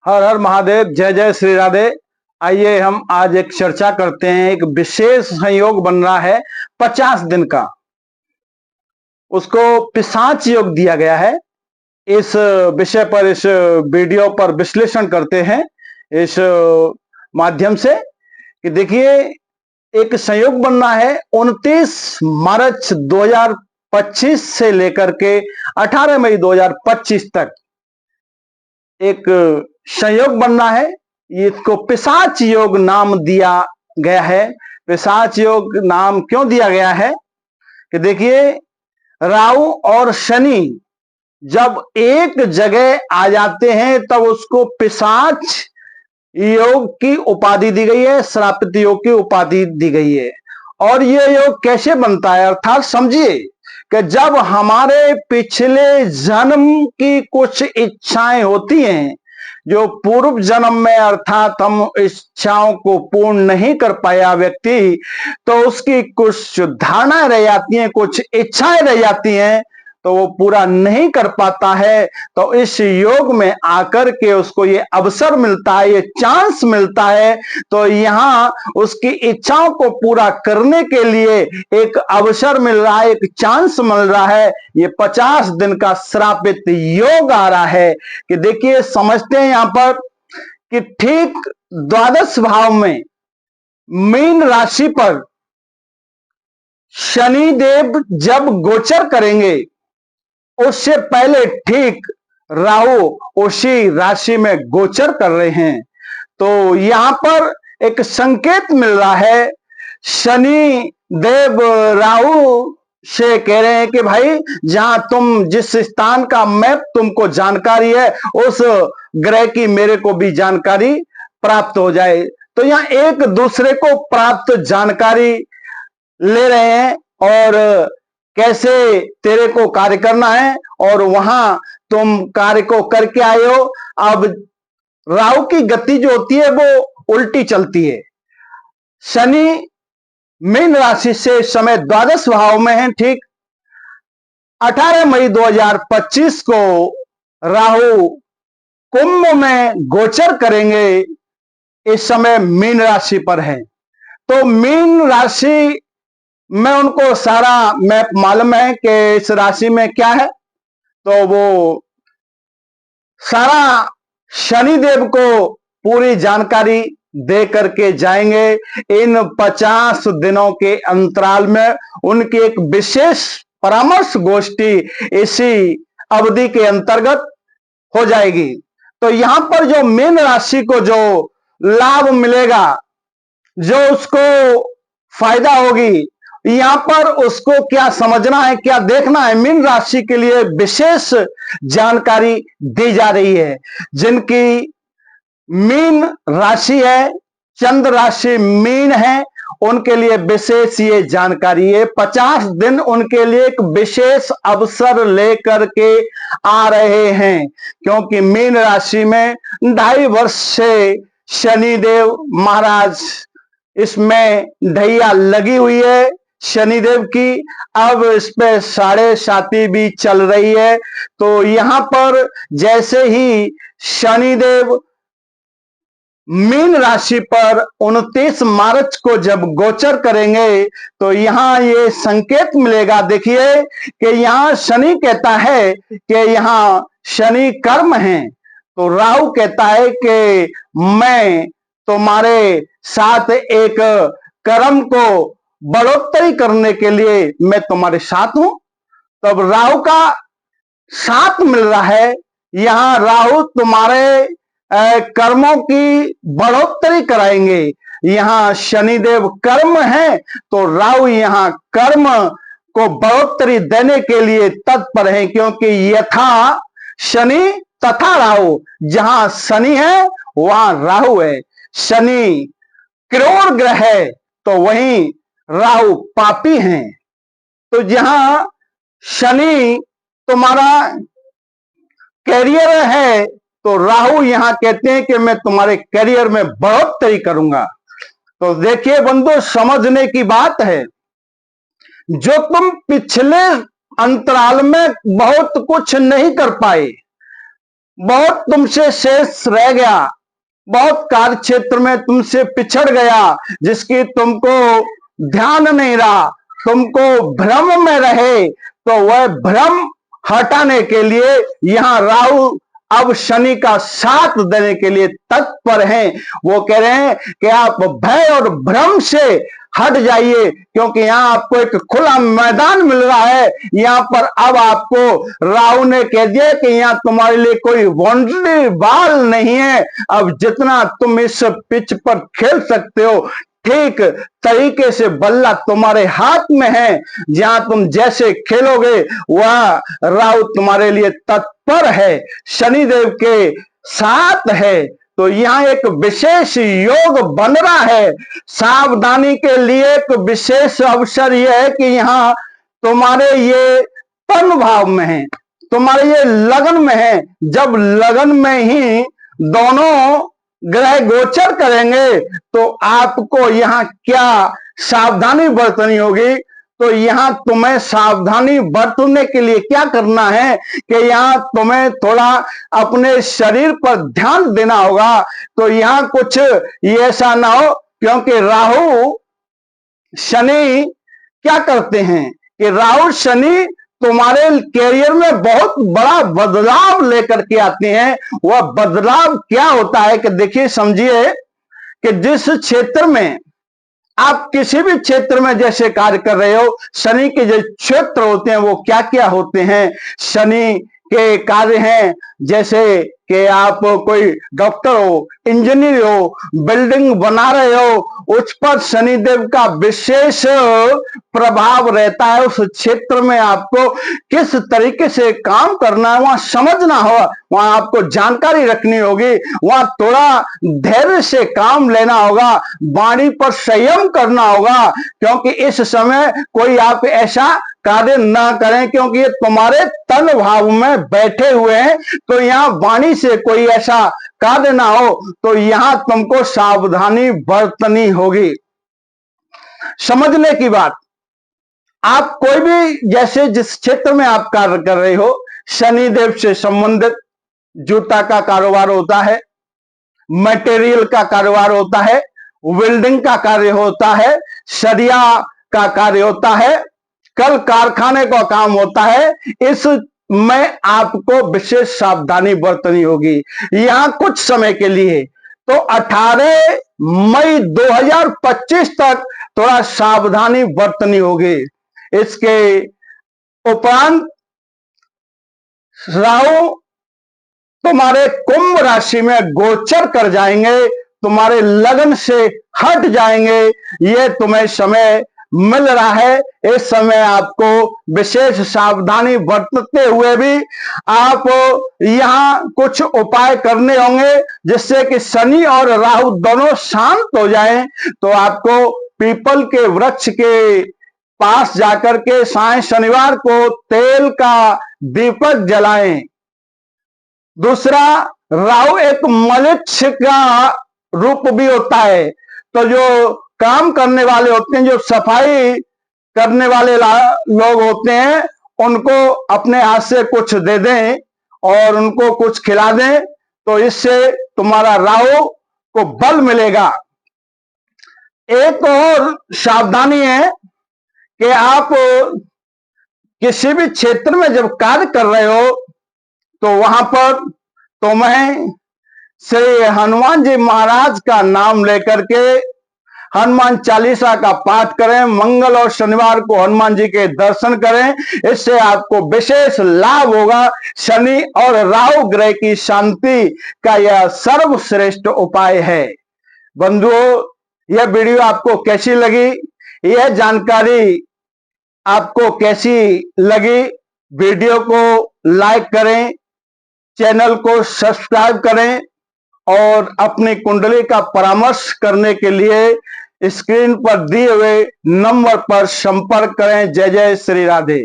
हर हर महादेव, जय जय श्री राधे। आइए हम आज एक चर्चा करते हैं। एक विशेष संयोग बन रहा है 50 दिन का, उसको पिशाच योग दिया गया है। इस विषय पर, इस वीडियो पर विश्लेषण करते हैं इस माध्यम से कि देखिए, एक संयोग बन रहा है 29 मार्च 2025 से लेकर के 18 मई 2025 तक एक संयोग बनना है। इसको पिशाच योग नाम दिया गया है। पिशाच योग नाम क्यों दिया गया है कि देखिए, राहु और शनि जब एक जगह आ जाते हैं तब उसको पिशाच योग की उपाधि दी गई है, श्रापित योग की उपाधि दी गई है। और ये योग कैसे बनता है, अर्थात समझिए कि जब हमारे पिछले जन्म की कुछ इच्छाएं होती हैं जो पूर्व जन्म में, अर्थात हम इच्छाओं को पूर्ण नहीं कर पाया व्यक्ति, तो उसकी कुछ धारणाएं रह जाती हैं, कुछ इच्छाएं रह जाती हैं, तो वो पूरा नहीं कर पाता है। तो इस योग में आकर के उसको ये अवसर मिलता है, ये चांस मिलता है। तो यहां उसकी इच्छाओं को पूरा करने के लिए एक अवसर मिल रहा है, एक चांस मिल रहा है। ये 50 दिन का श्रापित योग आ रहा है कि देखिए, समझते हैं यहां पर कि ठीक द्वादश भाव में मीन राशि पर शनिदेव जब गोचर करेंगे, उससे पहले ठीक राहु उसी राशि में गोचर कर रहे हैं। तो यहां पर एक संकेत मिल रहा है। शनि देव राहु से कह रहे हैं कि भाई, जहां तुम जिस स्थान का मैप तुमको जानकारी है, उस ग्रह की मेरे को भी जानकारी प्राप्त हो जाए। तो यहां एक दूसरे को प्राप्त जानकारी ले रहे हैं और कैसे तेरे को कार्य करना है, और वहां तुम कार्य को करके आए हो। अब राहु की गति जो होती है वो उल्टी चलती है। शनि मीन राशि से इस समय द्वादश भाव में है। ठीक 18 मई 2025 को राहु कुंभ में गोचर करेंगे। इस समय मीन राशि पर है। तो मीन राशि में उनको सारा मैप मालूम है कि इस राशि में क्या है, तो वो सारा शनिदेव को पूरी जानकारी दे करके जाएंगे। इन 50 दिनों के अंतराल में उनकी एक विशेष परामर्श गोष्ठी इसी अवधि के अंतर्गत हो जाएगी। तो यहां पर जो मीन राशि को जो लाभ मिलेगा, जो उसको फायदा होगी, यहां पर उसको क्या समझना है, क्या देखना है। मीन राशि के लिए विशेष जानकारी दी जा रही है। जिनकी मीन राशि है, चंद्र राशि मीन है, उनके लिए विशेष ये जानकारी है। 50 दिन उनके लिए एक विशेष अवसर लेकर के आ रहे हैं, क्योंकि मीन राशि में 2.5 वर्ष से शनिदेव महाराज इसमें ढैया लगी हुई है शनिदेव की। अब इस पे 7.5 भी चल रही है। तो यहां पर जैसे ही शनिदेव मीन राशि पर 29 मार्च को जब गोचर करेंगे, तो यहां ये संकेत मिलेगा। देखिए कि यहां शनि कहता है कि यहां शनि कर्म है, तो राहु कहता है कि मैं तुम्हारे साथ एक कर्म को बढ़ोतरी करने के लिए मैं तुम्हारे साथ हूं। तब राहु का साथ मिल रहा है। यहां राहु तुम्हारे कर्मों की बढ़ोतरी कराएंगे। यहां शनिदेव कर्म है, तो राहु यहां कर्म को बढ़ोतरी देने के लिए तत्पर है, क्योंकि यथा शनि तथा राहु, जहां शनि है वहां राहु है। शनि क्रूर ग्रह है, तो वहीं राहु पापी हैं। तो जहां शनि तुम्हारा कैरियर है, तो राहु यहां कहते हैं कि मैं तुम्हारे करियर में बढ़ोतरी करूंगा। तो देखिए बंधु, समझने की बात है, जो तुम पिछले अंतराल में बहुत कुछ नहीं कर पाए, बहुत तुमसे शेष रह गया, बहुत कार्य क्षेत्र में तुमसे पिछड़ गया, जिसकी तुमको ध्यान नहीं रहा, तुमको भ्रम में रहे, तो वह भ्रम हटाने के लिए यहाँ राहु अब शनि का साथ देने के लिए तत्पर हैं। वो कह रहे हैं कि आप भय और भ्रम से हट जाइए, क्योंकि यहाँ आपको एक खुला मैदान मिल रहा है। यहाँ पर अब आपको राहु ने कह दिया कि यहाँ तुम्हारे लिए कोई बाउंड्री बॉल नहीं है। अब जितना तुम इस पिच पर खेल सकते हो, ठीक तरीके से बल्ला तुम्हारे हाथ में है। जहां तुम जैसे खेलोगे वह राहु तुम्हारे लिए तत्पर है, शनिदेव के साथ है। तो यहाँ एक विशेष योग बन रहा है। सावधानी के लिए एक विशेष अवसर यह है कि यहाँ तुम्हारे ये तन भाव में है, तुम्हारे ये लगन में है। जब लगन में ही दोनों ग्रह गोचर करेंगे तो आपको यहाँ क्या सावधानी बरतनी होगी। तो यहाँ तुम्हें सावधानी बरतने के लिए क्या करना है कि यहाँ तुम्हें थोड़ा अपने शरीर पर ध्यान देना होगा। तो यहाँ कुछ ऐसा ना हो, क्योंकि राहु शनि क्या करते हैं कि राहु शनि तुम्हारे कैरियर में बहुत बड़ा बदलाव लेकर के आते हैं। वह बदलाव क्या होता है कि देखिए, समझिए कि जिस क्षेत्र में आप किसी भी क्षेत्र में जैसे कार्य कर रहे हो, शनि के जो क्षेत्र होते हैं वो क्या क्या होते हैं। शनि के कार्य हैं जैसे कि आप कोई डॉक्टर हो, इंजीनियर हो, बिल्डिंग बना रहे हो, उस पर शनिदेव का विशेष प्रभाव रहता है। उस क्षेत्र में आपको किस तरीके से काम करना है वहां समझना होगा, वहां आपको जानकारी रखनी होगी, वहां थोड़ा धैर्य से काम लेना होगा, वाणी पर संयम करना होगा, क्योंकि इस समय कोई आप ऐसा कार्य ना करें, क्योंकि ये तुम्हारे तन भाव में बैठे हुए हैं। तो यहाँ वाणी से कोई ऐसा कार्य ना हो, तो यहां तुमको सावधानी बरतनी होगी। समझने की बात, आप कोई भी जैसे जिस क्षेत्र में आप कार्य कर रहे हो, शनिदेव से संबंधित जूता का कारोबार होता है, मटेरियल का कारोबार होता है, वेल्डिंग का कार्य होता है, सरिया का कार्य होता है, कल कारखाने का काम होता है, इसमें आपको विशेष सावधानी बरतनी होगी यहां कुछ समय के लिए। तो 18 मई 2025 तक थोड़ा सावधानी बरतनी होगी। इसके उपरांत राहु तुम्हारे कुंभ राशि में गोचर कर जाएंगे, तुम्हारे लगन से हट जाएंगे। ये तुम्हें समय मिल रहा है। इस समय आपको विशेष सावधानी बरतते हुए भी आप यहाँ कुछ उपाय करने होंगे, जिससे कि शनि और राहु दोनों शांत हो जाएं। तो आपको पीपल के वृक्ष के पास जाकर के साय शनिवार को तेल का दीपक जलाएं। दूसरा, राहु एक मलेच्छ का रूप भी होता है। तो जो काम करने वाले होते हैं, जो सफाई करने वाले लोग होते हैं, उनको अपने हाथ से कुछ दे दें और उनको कुछ खिला दें, तो इससे तुम्हारा राहु को बल मिलेगा। एक और सावधानी है कि आप किसी भी क्षेत्र में जब कार्य कर रहे हो तो वहां पर तुम्हें श्री हनुमान जी महाराज का नाम लेकर के हनुमान चालीसा का पाठ करें। मंगल और शनिवार को हनुमान जी के दर्शन करें, इससे आपको विशेष लाभ होगा। शनि और राहु ग्रह की शांति का यह सर्वश्रेष्ठ उपाय है। बंधुओं, यह वीडियो आपको कैसी लगी, यह जानकारी आपको कैसी लगी, वीडियो को लाइक करें, चैनल को सब्सक्राइब करें और अपनी कुंडली का परामर्श करने के लिए स्क्रीन पर दिए हुए नंबर पर संपर्क करें। जय जय श्री राधे।